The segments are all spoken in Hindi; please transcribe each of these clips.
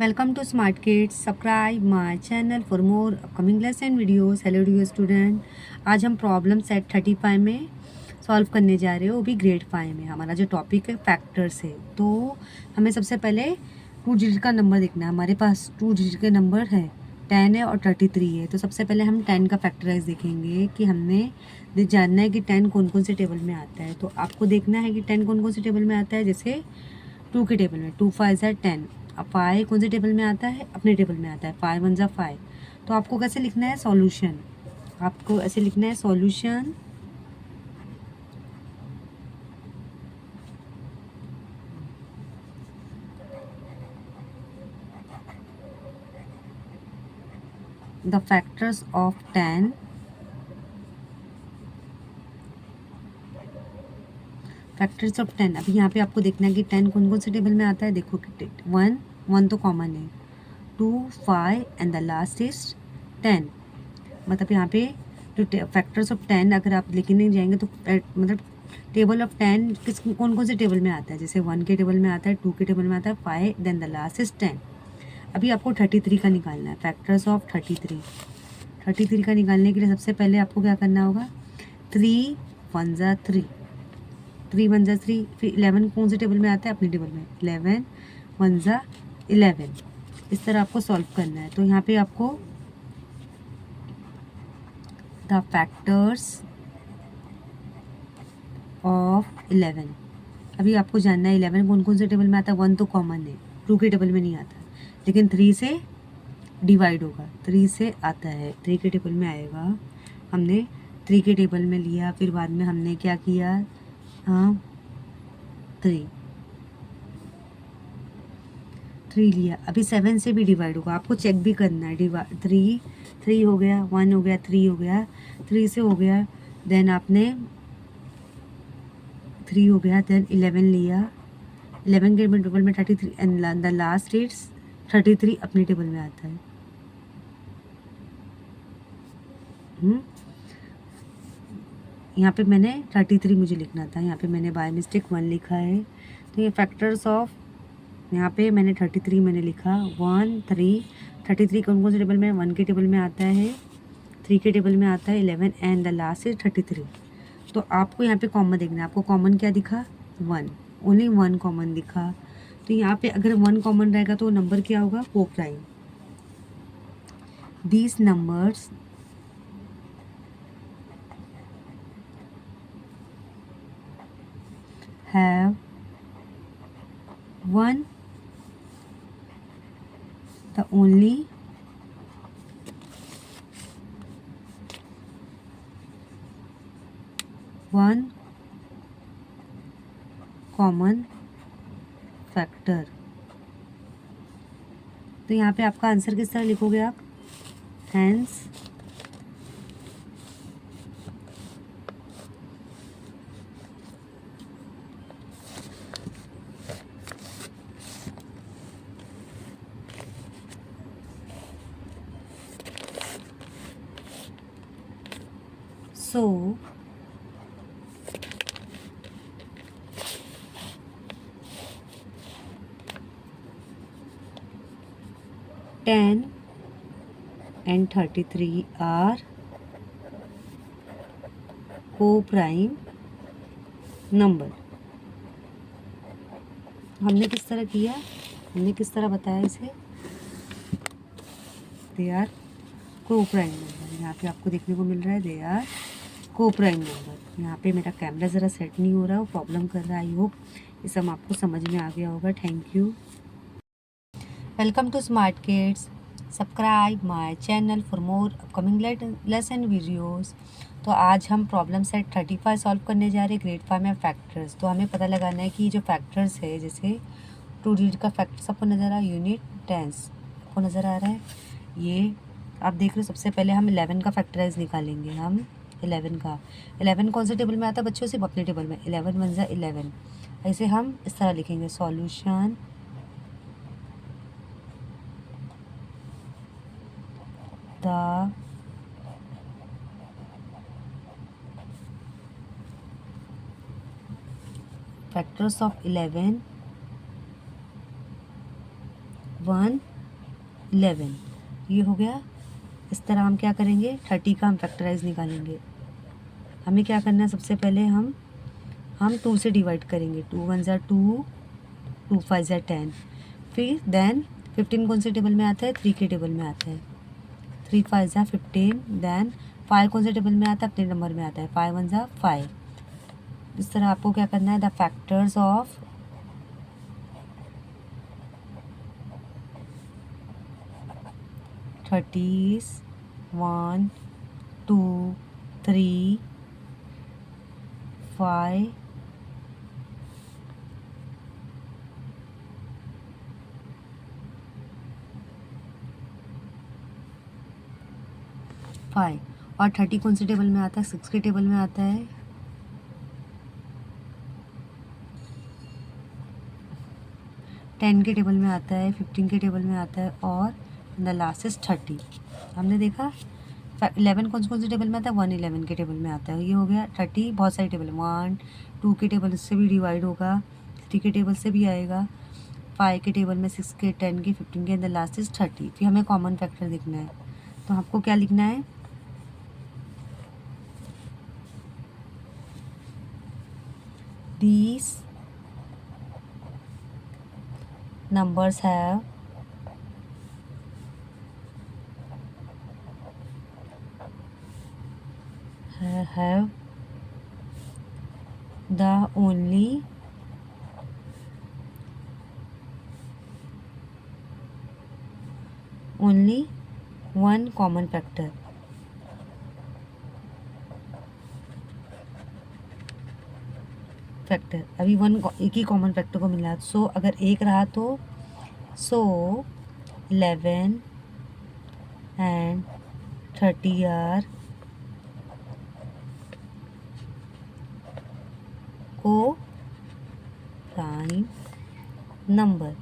Welcome to Smart Kids. Subscribe my channel for more upcoming lesson videos. Hello dear student. आज हम प्रॉब्लम सेट 35 में सॉल्व करने जा रहे हो, वो भी ग्रेड 5 में। हमारा जो टॉपिक है फैक्टर्स है। तो हमें सबसे पहले 2 डिजिट का नंबर देखना है। हमारे पास 2 डिजिट के नंबर है 10 है और 33 है। तो सबसे पहले हम 10 का फैक्टराइज देखेंगे कि हमने जानना है कि 10 कौन कौन से टेबल में आता है। तो आपको देखना है कि 10 कौन कौन से टेबल में आता है। जैसे 2 के टेबल में 2 5 ज़ा 10। अब 5 कौन से टेबल में आता है, अपने टेबल में आता है 5 1 ज़ा 5। तो आपको कैसे लिखना है, सॉल्यूशन। आपको ऐसे लिखना है solution the factors of 10 factors of 10। अभी यहाँ पे आपको देखना है कि 10 कौन कौन से टेबल में आता है। देखो कि 1 तो कॉमन है, 2 5 एंड द लास्ट इज 10। मतलब यहाँ पे जो फैक्टर्स ऑफ 10 अगर आप लेके नहीं जाएंगे तो मतलब टेबल ऑफ 10 किस कौन कौन से टेबल में आता है। जैसे 1 के टेबल में आता है, 2 के टेबल में आता है, 5 देन द लास्ट इज 10। अभी आपको 33 का निकालना है, फैक्टर्स ऑफ 33 का निकालने के लिए सबसे पहले आपको क्या करना होगा, 3 1 ज़ा 3, 3 1 ज़ा 3। फिर 11 कौन से टेबल में आता है, अपने टेबल में, 11 1 ज़ा 11। इस तरह आपको सॉल्व करना है। तो यहाँ पे आपको द फैक्टर्स ऑफ 11, अभी आपको जानना है 11 कौन कौन से टेबल में आता है। 1 तो कॉमन है, 2 के टेबल में नहीं आता, लेकिन 3 से डिवाइड होगा, 3 से आता है, 3 के टेबल में आएगा। हमने 3 के टेबल में लिया, फिर बाद में हमने क्या किया, हाँ 3 लिया। अभी 7 से भी डिवाइड होगा, आपको चेक भी करना है। 3 हो गया, 1 हो गया, 3 हो गया, 3 से हो गया, देन आपने 3 हो गया, देन 11 लिया, 11 के टेबल में 33 एंड द लास्ट इट्स 33 अपने टेबल में आता है। यहाँ पे मैंने 33 मुझे लिखना था, यहाँ पे मैंने बाय मिस्टेक 1 लिखा है। तो ये फैक्टर्स ऑफ, यहाँ पे मैंने 33 मैंने लिखा 1 3। 33 कौन कौन से टेबल में, 1 के टेबल में आता है, 3 के टेबल में आता है, 11 एंड द लास्ट इज 33। तो आपको यहाँ पे कॉमन देखना है। आपको कॉमन क्या दिखा, 1, ओनली 1 कॉमन दिखा। तो यहाँ पे अगर 1 कॉमन रहेगा तो नंबर क्या होगा, को prime. These numbers have 1, the only one common factor। तो यहाँ पे आपका आंसर किस तरह लिखोगे आप, hence so 10 and 33 are co-prime number। हमने किस तरह किया, हमने किस तरह बताया इसे, दे आर को-प्राइम नंबर। यहाँ पे आपको देखने को मिल रहा है दे आर को-प्राइम नंबर। यहाँ पे मेरा कैमरा ज़रा सेट नहीं हो रहा, वो प्रॉब्लम कर रहा है। आई होप ये सब आपको समझ में आ गया होगा। Thank you. Welcome to smart kids. Subscribe my channel for more upcoming lesson videos. तो आज हम प्रॉब्लम सेट 35 सॉल्व करने जा रहे हैं, ग्रेड 5 में फैक्टर्स। तो हमें पता लगाना है कि जो फैक्टर्स है, जैसे 2 डिजिट का फैक्टर्स आपको नज़र आ रहा है, यूनिट टेंस आपको नज़र आ रहा है, ये आप देख रहे हो। सबसे पहले हम 11 का फैक्टराइज निकालेंगे। हम 11 कौन से टेबल में आता है बच्चों, सिर्फ अपने टेबल में, 11 1 ज़ा 11। ऐसे हम इस तरह लिखेंगे, सॉल्यूशन द फैक्टर्स ऑफ 11 1 11, ये हो गया। इस तरह हम क्या करेंगे, 30 का हम फैक्टराइज निकालेंगे। हमें क्या करना है, सबसे पहले हम 2 से डिवाइड करेंगे। 2 1 ज़ा 2, 2 5 ज़ा 10। फिर देन 15 कौन से टेबल में आता है, 3 के टेबल में आता है। 3 5 ज़ा 15। देन 5 कौन से टेबल में आता है, अपने नंबर में आता है। 5 1 ज़ा 5। इस तरह आपको क्या करना है, द फैक्टर्स ऑफ थर्टीज 1 2 3 5 5 और 30 कौन से टेबल में आता है, 6 के टेबल में आता है। 10 के टेबल में आता है, 15 के टेबल में आता है और द लास्ट इज 30। हमने देखा 11 कौन से टेबल में आता है, 1 11 के टेबल में आता है। ये हो गया 30। बहुत सारे टेबल है, 1 2 के टेबल से भी डिवाइड होगा, 3 के टेबल से भी आएगा, 5 के टेबल में, 6 के, 10 के, 15 के, द लास्ट इज 30। फिर हमें कॉमन फैक्टर देखना है, तो आपको क्या लिखना है, these numbers have the only one common factor। अभी एक ही कॉमन फैक्टर को मिला। सो अगर एक रहा तो 11 and 30 आर को प्राइम नंबर।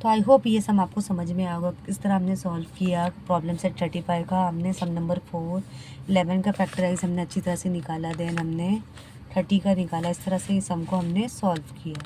तो आई होप ये सम आपको समझ में आएगा। इस तरह हमने सॉल्व किया प्रॉब्लम सेट 35 का। हमने सम नंबर 4 11 का फैक्टराइज हमने अच्छी तरह से निकाला, देन हमने 30 का निकाला। इस तरह से इस सम को हमने सॉल्व किया।